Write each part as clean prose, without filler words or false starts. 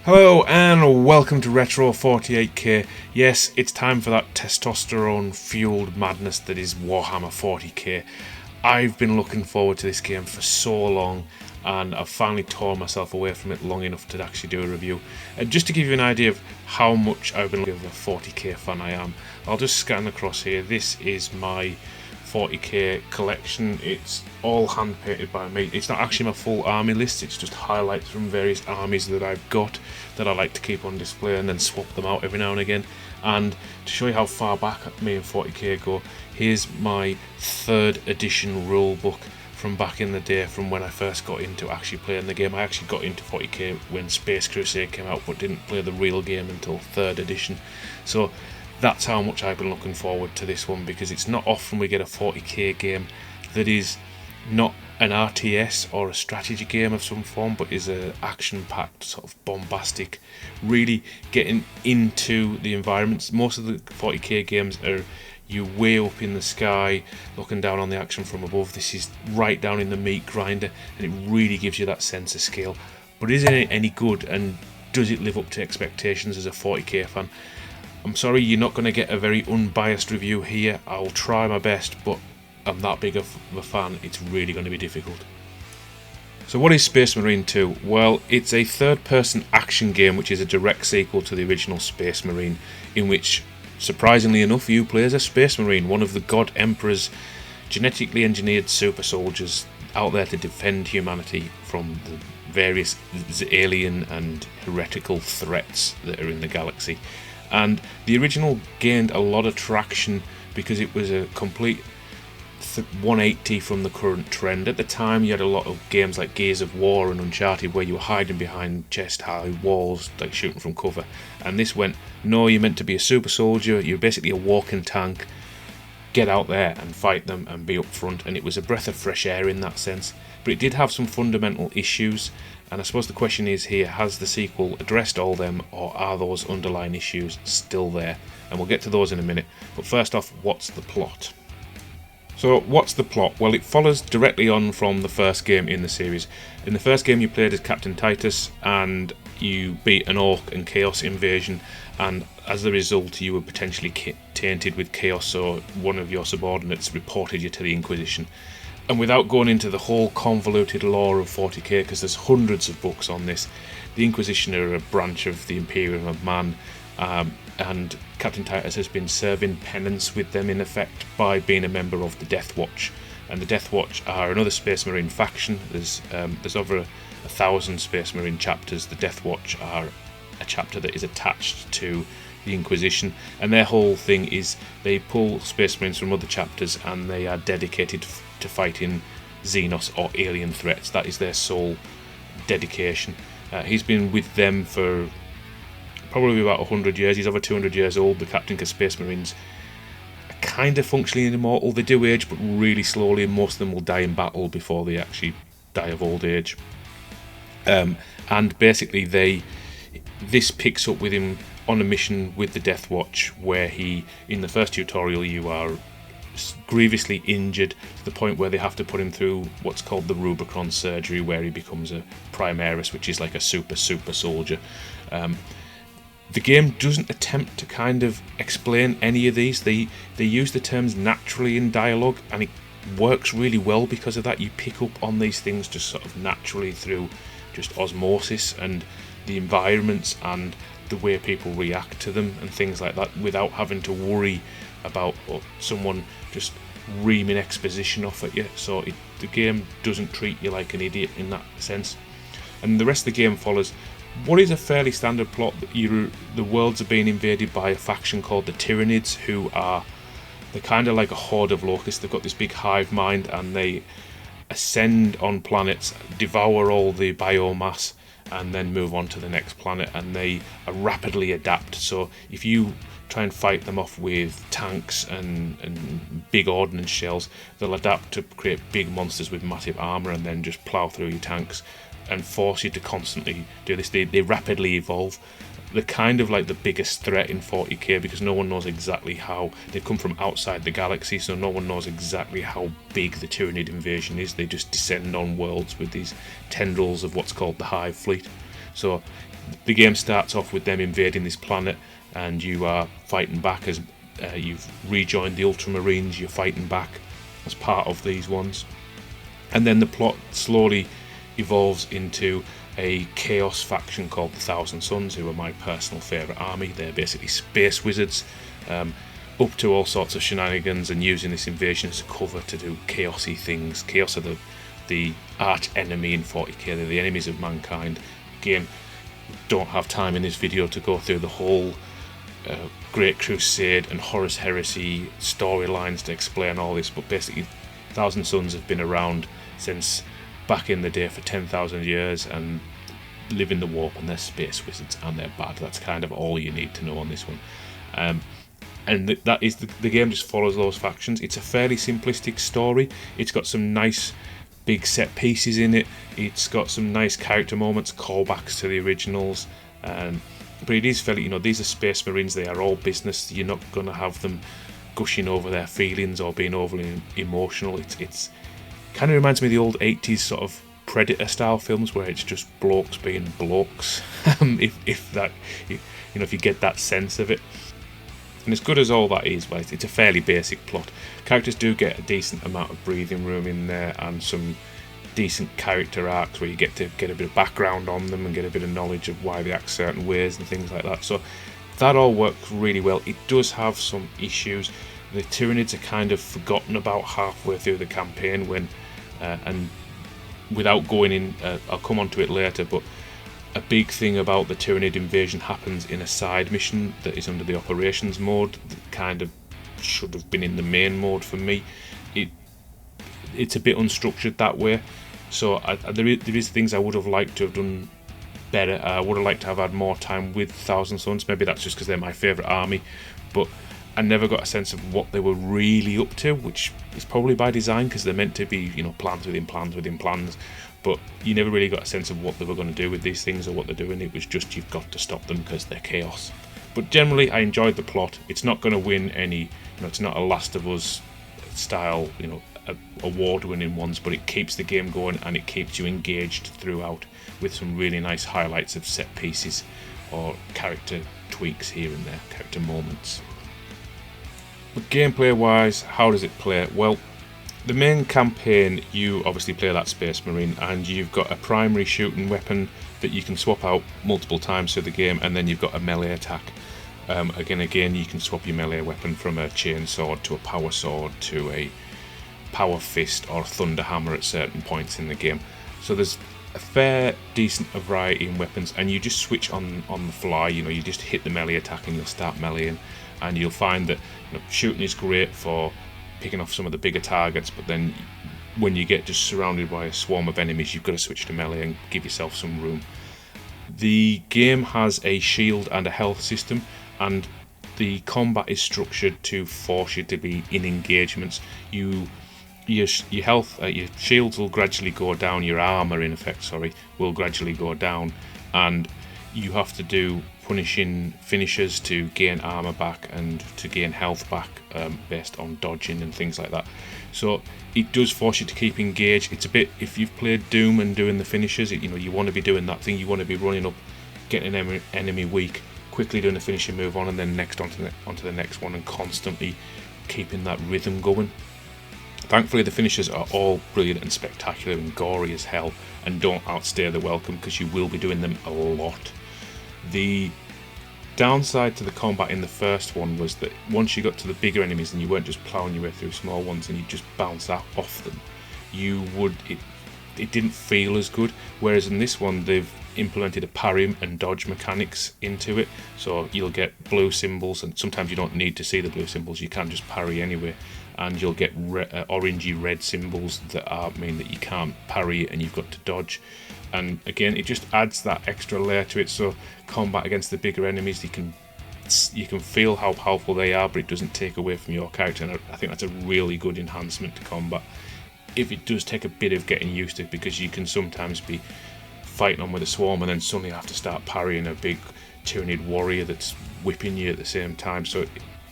Hello and welcome to Retro 48k. Yes, it's time for that testosterone fueled madness that is Warhammer 40k. I've been looking forward to this game for so long and I've finally torn myself away from it long enough to actually do a review. And just to give you an idea of how much I've been looking at a 40k fan I am, I'll just scan across here. This is my 40k collection. It's all hand painted by me. It's not actually my full army list, it's just highlights from various armies that I've got that I like to keep on display and then swap them out every now and again. And to show you how far back me and 40k go, here's my 3rd edition rule book from back in the day, from when I first got into actually playing the game. I actually got into 40k when Space Crusade came out, but didn't play the real game until 3rd edition. So that's how much I've been looking forward to this one, because it's not often we get a 40k game that is not an RTS or a strategy game of some form, but is a action-packed, sort of bombastic, really getting into the environments. Most of the 40k games are you way up in the sky looking down on the action from above. This is right down in the meat grinder, and it really gives you that sense of scale. But isn't it any good, and does it live up to expectations as a 40k fan? I'm sorry, you're not going to get a very unbiased review here. I'll try my best, but I'm that big of a fan, it's really going to be difficult. So what is Space Marine 2? Well, it's a third-person action game which is a direct sequel to the original Space Marine, in which, surprisingly enough, you play as a Space Marine, one of the God Emperor's genetically engineered super soldiers out there to defend humanity from the various alien and heretical threats that are in the galaxy. And the original gained a lot of traction because it was a complete 180 from the current trend. At the time, you had a lot of games like Gears of War and Uncharted where you were hiding behind chest-high walls, like shooting from cover. And this went, no, you're meant to be a super soldier, you're basically a walking tank, get out there and fight them and be up front. And it was a breath of fresh air in that sense. But it did have some fundamental issues, and I suppose the question is here, has the sequel addressed all them, or are those underlying issues still there? And we'll get to those in a minute. But first off, what's the plot? So what's the plot? Well, it follows directly on from the first game in the series. In the first game you played as Captain Titus, and you beat an Orc and Chaos invasion, and as a result you were potentially tainted with Chaos, so one of your subordinates reported you to the Inquisition. And without going into the whole convoluted lore of 40k, because there's hundreds of books on this, the Inquisition are a branch of the Imperium of Man, and Captain Titus has been serving penance with them in effect by being a member of the Death Watch. And the Death Watch are another Space Marine faction. There's over 1,000 Space Marine chapters. The Death Watch are a chapter that is attached to the Inquisition, and their whole thing is they pull Space Marines from other chapters and they are dedicated to fighting Xenos or alien threats. That is their sole dedication. He's been with them for probably about 100 years. He's over 200 years old, the captain, because Space Marines are kind of functionally immortal. They do age, but really slowly, and most of them will die in battle before they actually die of old age. And basically this picks up with him on a mission with the Death Watch, where he, in the first tutorial, you are grievously injured to the point where they have to put him through what's called the Rubicon surgery, where he becomes a Primaris, which is like a super soldier. The game doesn't attempt to kind of explain any of these. They use the terms naturally in dialogue, and it works really well because of that. You pick up on these things just sort of naturally through just osmosis and the environments and the way people react to them and things like that, without having to worry about someone just reaming exposition off at you. So the game doesn't treat you like an idiot in that sense. And the rest of the game follows what is a fairly standard plot. The worlds are being invaded by a faction called the Tyranids, who are, they're kind of like a horde of locusts. They've got this big hive mind, and they ascend on planets, devour all the biomass, and then move on to the next planet, and they are rapidly adapt. So if you try and fight them off with tanks and big ordnance shells, they'll adapt to create big monsters with massive armour and then just plough through your tanks and force you to constantly do this. They rapidly evolve. They're kind of like the biggest threat in 40k because no one knows exactly how. They come from outside the galaxy, so no one knows exactly how big the Tyranid invasion is. They just descend on worlds with these tendrils of what's called the Hive Fleet. So the game starts off with them invading this planet, and you are fighting back as you've rejoined the Ultramarines. You're fighting back as part of these ones, and then the plot slowly evolves into a chaos faction called the Thousand Sons, who are my personal favourite army. They're basically space wizards, up to all sorts of shenanigans and using this invasion as a cover to do chaosy things. Chaos are the arch enemy in 40k. They're the enemies of mankind. Again, don't have time in this video to go through the whole Great Crusade and Horus Heresy storylines to explain all this, but basically Thousand Sons have been around since back in the day for 10,000 years and live in the warp, and they're space wizards and they're bad. That's kind of all you need to know on this one. And that is the game just follows those factions. It's a fairly simplistic story. It's got some nice big set pieces in it. It's got some nice character moments, callbacks to the originals. But it is fairly, these are Space Marines. They are all business. You're not going to have them gushing over their feelings or being overly emotional. It's kind of reminds me of the old 80s sort of Predator style films where it's just blokes being blokes. If you get that sense of it. And as good as all that is, well, it's a fairly basic plot. Characters do get a decent amount of breathing room in there, and some decent character arcs where you get to get a bit of background on them and get a bit of knowledge of why they act certain ways and things like that. So that all works really well. It does have some issues. The Tyranids are kind of forgotten about halfway through the campaign and without going in, I'll come on to it later, but a big thing about the Tyranid invasion happens in a side mission that is under the operations mode that kind of should have been in the main mode for me. It's a bit unstructured that way, so there is things I would have liked to have done better. I would have liked to have had more time with Thousand Sons. Maybe that's just because they're my favourite army, but I never got a sense of what they were really up to, which is probably by design because they're meant to be, plans within plans within plans. But you never really got a sense of what they were going to do with these things or what they're doing. It was just you've got to stop them because they're chaos. But generally, I enjoyed the plot. It's not going to win any, it's not a Last of Us style, award-winning ones, but it keeps the game going and it keeps you engaged throughout with some really nice highlights of set pieces or character tweaks here and there, character moments. But gameplay-wise, how does it play? Well, the main campaign, you obviously play that Space Marine, and you've got a primary shooting weapon that you can swap out multiple times through the game, and then you've got a melee attack. Again, you can swap your melee weapon from a chain sword to a power sword to a power fist or thunder hammer at certain points in the game. So there's a fair decent variety in weapons, and you just switch on the fly. You just hit the melee attack and you'll start meleeing, and you'll find that shooting is great for picking off some of the bigger targets, but then when you get just surrounded by a swarm of enemies, you've got to switch to melee and give yourself some room. The game has a shield and a health system, and the combat is structured to force you to be in engagements. Your health, your shields will gradually go down, your armour in effect, will gradually go down, and you have to do punishing finishes to gain armour back and to gain health back based on dodging and things like that. So it does force you to keep engaged. It's a bit, if you've played Doom and doing the finishes, you want to be doing that thing. You want to be running up, getting an enemy weak, quickly doing the finishing move on, and then next onto the next one, and constantly keeping that rhythm going. Thankfully, the finishes are all brilliant and spectacular and gory as hell, and don't outstay the welcome because you will be doing them a lot. The downside to the combat in the first one was that once you got to the bigger enemies and you weren't just ploughing your way through small ones and you just bounce off them, it didn't feel as good. Whereas in this one, they've implemented a parry and dodge mechanics into it, so you'll get blue symbols, and sometimes you don't need to see the blue symbols, you can just parry anyway, and you'll get orangey red symbols that mean that you can't parry and you've got to dodge. And again, it just adds that extra layer to it, so combat against the bigger enemies, you can feel how powerful they are, but it doesn't take away from your character, and I think that's a really good enhancement to combat. If it does take a bit of getting used to, because you can sometimes be fighting on with a swarm and then suddenly have to start parrying a big Tyranid warrior that's whipping you at the same time, so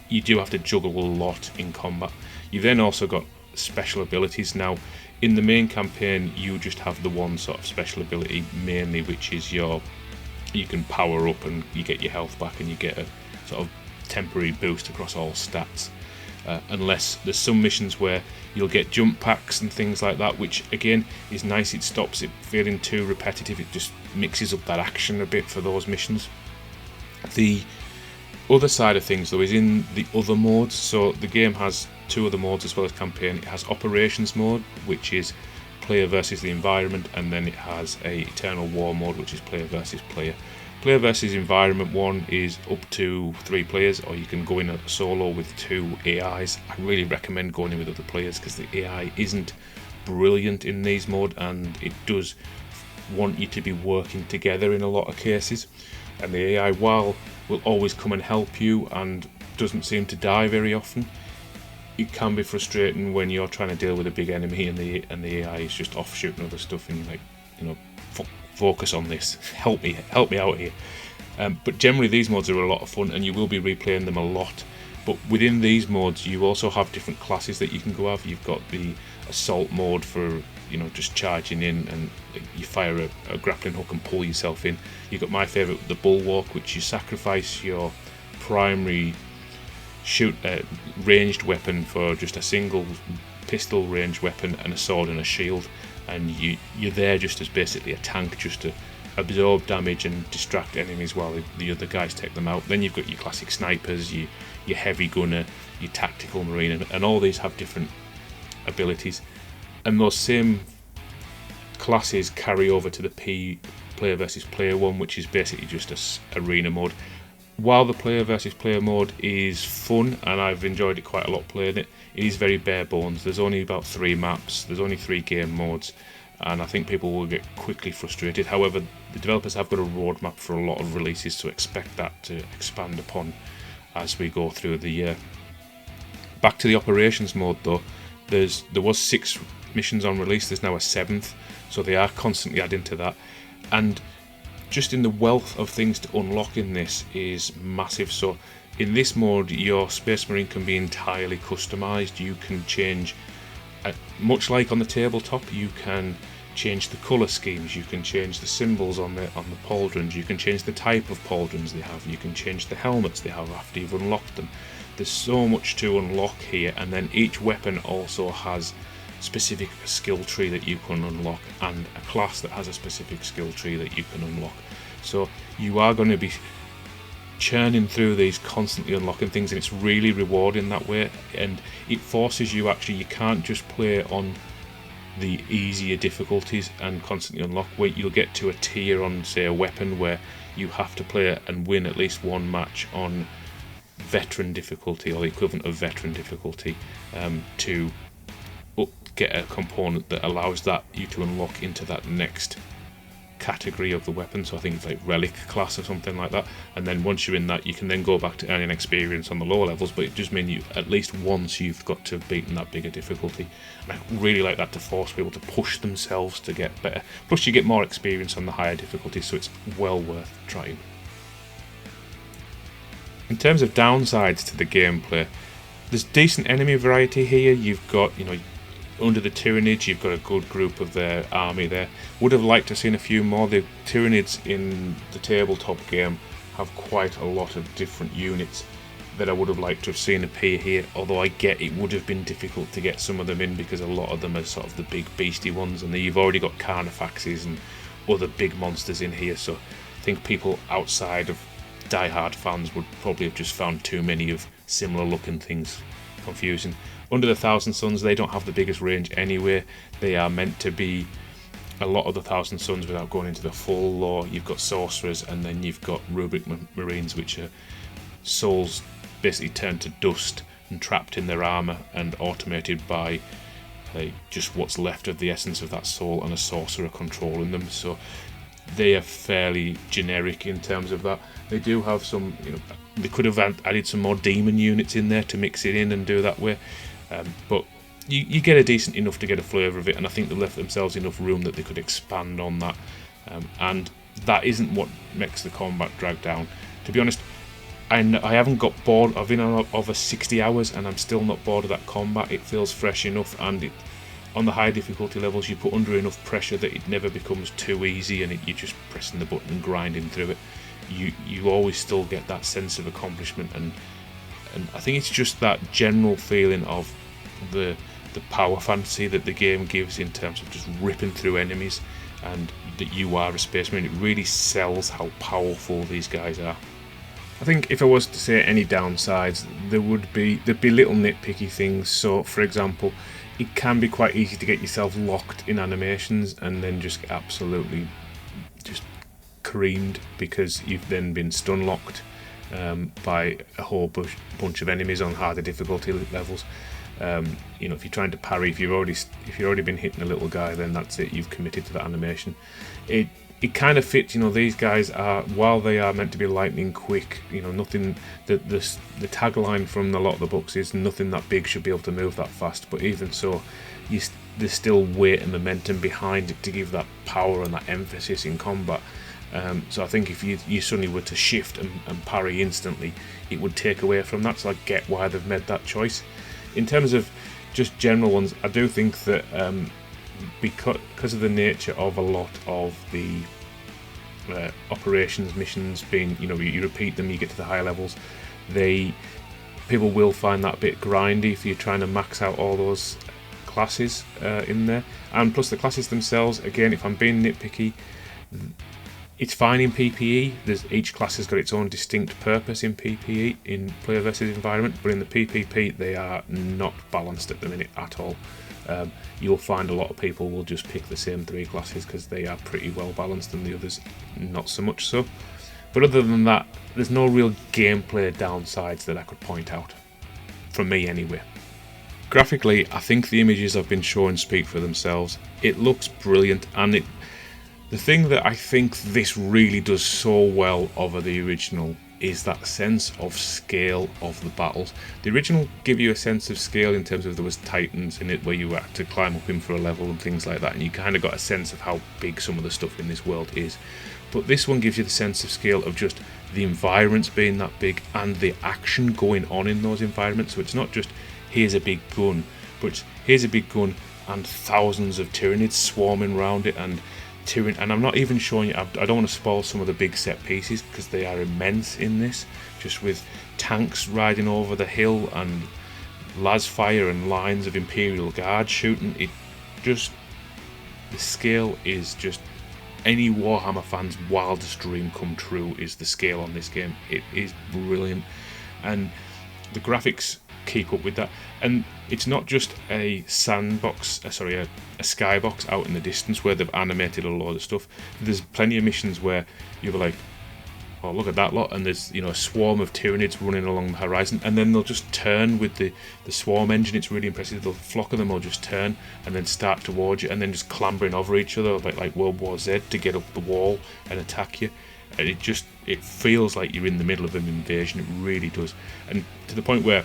you do have to juggle a lot in combat. You've then also got special abilities. Now, in the main campaign, you just have the one sort of special ability mainly, which is your you can power up and you get your health back, and you get a sort of temporary boost across all stats. Unless there's some missions where you'll get jump packs and things like that, which again is nice. It stops it feeling too repetitive. It just mixes up that action a bit for those missions. The other side of things though is in the other modes. So the game has two other modes as well as campaign. It has operations mode, which is player versus the environment, and then it has a eternal war mode, which is player versus player. Player versus environment one is up to 3 players, or you can go in a solo with 2 AIs. I really recommend going in with other players because the AI isn't brilliant in these modes, and it does want you to be working together in a lot of cases. And the AI, while will always come and help you and doesn't seem to die very often, it can be frustrating when you're trying to deal with a big enemy and the AI is just off shooting other stuff, and you're like, focus on this, help me out here. But generally these modes are a lot of fun, and you will be replaying them a lot. But within these modes you also have different classes that you can go have. You've got the assault mode for just charging in, and you fire a grappling hook and pull yourself in. You've got my favourite, the bulwark, which you sacrifice your primary ranged weapon for just a single pistol ranged weapon and a sword and a shield, and you're there just as basically a tank, just to absorb damage and distract enemies while the other guys take them out. Then you've got your classic snipers, your heavy gunner, your tactical marine, and all these have different abilities, and those same classes carry over to the player versus player one, which is basically just a arena mode. While the player versus player mode is fun, and I've enjoyed it quite a lot playing it, it is very bare bones. There's only about 3 maps, there's only 3 game modes, and I think people will get quickly frustrated. However, the developers have got a roadmap for a lot of releases, so expect that to expand upon as we go through the year. Back to the operations mode though, there was 6 missions on release, there's now a 7th, so they are constantly adding to that, and just in the wealth of things to unlock in this is massive. So in this mode your Space Marine can be entirely customised. You can change, much like on the tabletop, you can change the colour schemes, you can change the symbols on the pauldrons, you can change the type of pauldrons they have, you can change the helmets they have after you've unlocked them. There's so much to unlock here, and then each weapon also has specific skill tree that you can unlock, and a class that has a specific skill tree that you can unlock. So you are going to be churning through these, constantly unlocking things, and it's really rewarding that way. And it forces you, you can't just play on the easier difficulties and constantly unlock. Where you'll get to a tier on, say, a weapon where you have to play and win at least one match on veteran difficulty, or the equivalent of veteran difficulty, to get a component that allows you to unlock into that next category of the weapon. So I think it's like relic class or something like that, and then once you're in that, you can then go back to earning experience on the lower levels, but it just means you at least once you've got to have beaten that bigger difficulty. And I really like that, to force people to push themselves to get better, plus you get more experience on the higher difficulties, so it's well worth trying. In terms of downsides to the gameplay, there's decent enemy variety here. You've got, under the Tyranids, you've got a good group of their army there. Would have liked to have seen a few more. The Tyranids in the tabletop game have quite a lot of different units that I would have liked to have seen appear here, although I get it would have been difficult to get some of them in because a lot of them are sort of the big beastie ones, and you've already got Carnifexes and other big monsters in here, so I think people outside of die-hard fans would probably have just found too many of similar looking things confusing. Under the Thousand Suns, they don't have the biggest range anyway. They are meant to be a lot of the Thousand Suns without going into the full lore. You've got sorcerers, and then you've got rubric marines, which are souls basically turned to dust and trapped in their armour and automated by just what's left of the essence of that soul and a sorcerer controlling them. So they are fairly generic in terms of that. They do have some, they could have added some more demon units in there to mix it in and do that way. But you get a decent enough to get a flavour of it, and I think they've left themselves enough room that they could expand on that. And that isn't what makes the combat drag down. To be honest, I haven't got bored. I've been on over 60 hours and I'm still not bored of that combat. It feels fresh enough, and on the high difficulty levels, you put under enough pressure that it never becomes too easy and you're just pressing the button and grinding through it. You always still get that sense of accomplishment, and I think it's just that general feeling of the power fantasy that the game gives in terms of just ripping through enemies, and that you are a spaceman. It really sells how powerful these guys are. I think if I was to say any downsides, there'd be little nitpicky things. So, for example, it can be quite easy to get yourself locked in animations and then just absolutely just creamed because you've then been stun locked by a whole bunch of enemies on harder difficulty levels. You know, if you're trying to parry, if you've already been hitting a little guy, then that's it. You've committed to that animation. It kind of fits. You know, these guys are, while they are meant to be lightning quick, you know, nothing. The tagline from a lot of the books is nothing that big should be able to move that fast. But even so, there's still weight and momentum behind it to give that power and that emphasis in combat. So I think if you suddenly were to shift and parry instantly, it would take away from that. So I get why they've made that choice. In terms of just general ones, I do think that because of the nature of a lot of the operations missions being, you know, you repeat them, you get to the higher levels, people will find that a bit grindy if you're trying to max out all those classes in there. And plus the classes themselves, again, if I'm being nitpicky, it's fine in PPE. Each class has got its own distinct purpose in PPE, in player versus environment, but in the PPP they are not balanced at the minute at all. You'll find a lot of people will just pick the same 3 classes because they are pretty well balanced and the others not so much so. But other than that, there's no real gameplay downsides that I could point out. From me anyway. Graphically, I think the images I've been showing speak for themselves. It looks brilliant, and the thing that I think this really does so well over the original is that sense of scale of the battles. The original give you a sense of scale in terms of there was titans in it where you had to climb up in for a level and things like that, and you kind of got a sense of how big some of the stuff in this world is. But this one gives you the sense of scale of just the environments being that big and the action going on in those environments. So it's not just here's a big gun, but it's, here's a big gun and thousands of Tyranids swarming around it, and I'm not even showing you, I don't want to spoil some of the big set pieces because they are immense in this, just with tanks riding over the hill and las fire and lines of Imperial Guards shooting. The scale is just any Warhammer fan's wildest dream come true is the scale on this game. It is brilliant, and the graphics keep up with that. And it's not just a sandbox, a skybox out in the distance where they've animated a lot of stuff. There's plenty of missions where you're like, oh, look at that lot, and there's, you know, a swarm of Tyranids running along the horizon, and then they'll just turn with the swarm engine. It's really impressive. The flock of them will just turn and then start towards you, and then just clambering over each other like World War Z to get up the wall and attack you. And it feels like you're in the middle of an invasion. It really does. And to the point where,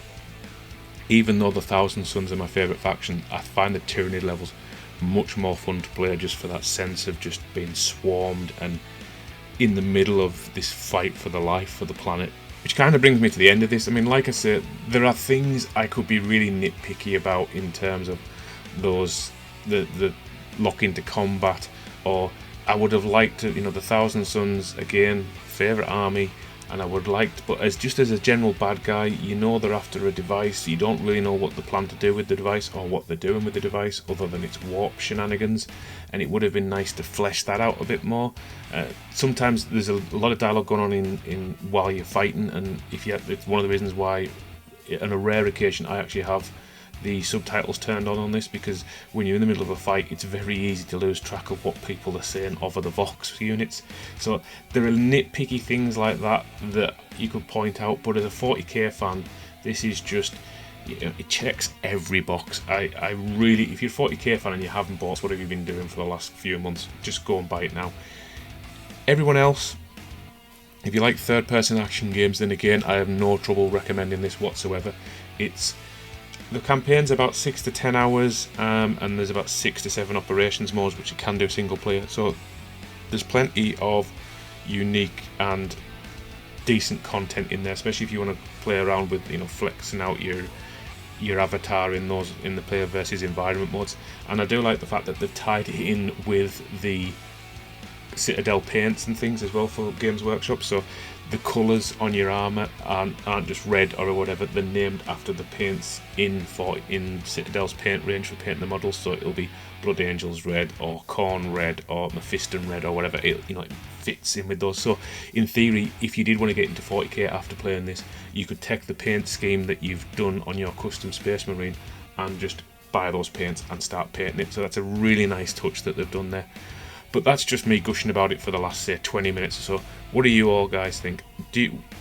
even though the Thousand Sons are my favourite faction, I find the Tyranid levels much more fun to play just for that sense of just being swarmed and in the middle of this fight for the life for the planet. Which kind of brings me to the end of this. I mean, like I said, there are things I could be really nitpicky about in terms of the lock into combat, or I would have liked to, you know, the Thousand Sons, again, favourite army, and I would like, but as a general bad guy, you know they're after a device. You don't really know what they plan to do with the device or what they're doing with the device, other than it's warp shenanigans. And it would have been nice to flesh that out a bit more. Sometimes there's a lot of dialogue going on in while you're fighting, and it's one of the reasons why, on a rare occasion, I actually have the subtitles turned on this, because when you're in the middle of a fight, it's very easy to lose track of what people are saying over the Vox units. So there are nitpicky things like that you could point out, but as a 40k fan, this is just, you know, it checks every box. I really, if you're a 40k fan and you haven't bought, what have you been doing for the last few months? Just go and buy it now. Everyone else, if you like third-person action games, then again, I have no trouble recommending this whatsoever. The campaign's about 6 to 10 hours, and there's about 6 to 7 operations modes, which you can do single player. So there's plenty of unique and decent content in there, especially if you want to play around with, you know, flexing out your your avatar in the player versus environment modes. And I do like the fact that they've tied it in with the Citadel paints and things as well for Games Workshop, so the colours on your armour aren't just red or whatever, they're named after the paints in Citadel's paint range for painting the models. So it'll be Blood Angels red, or Khorne red, or Mephiston red, or whatever. It fits in with those. So in theory, if you did want to get into 40k after playing this, you could take the paint scheme that you've done on your custom Space Marine and just buy those paints and start painting it. So that's a really nice touch that they've done there. But that's just me gushing about it for the last, say, 20 minutes or so. What do you all guys think?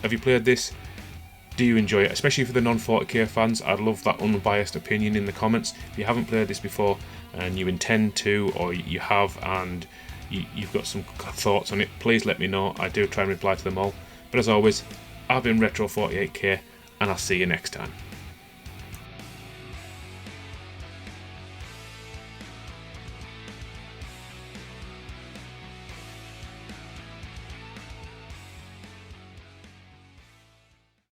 Have you played this? Do you enjoy it? Especially for the non-40k fans, I'd love that unbiased opinion in the comments. If you haven't played this before and you intend to, or you have and you've got some thoughts on it, please let me know. I do try and reply to them all. But as always, I've been Retro48k, and I'll see you next time.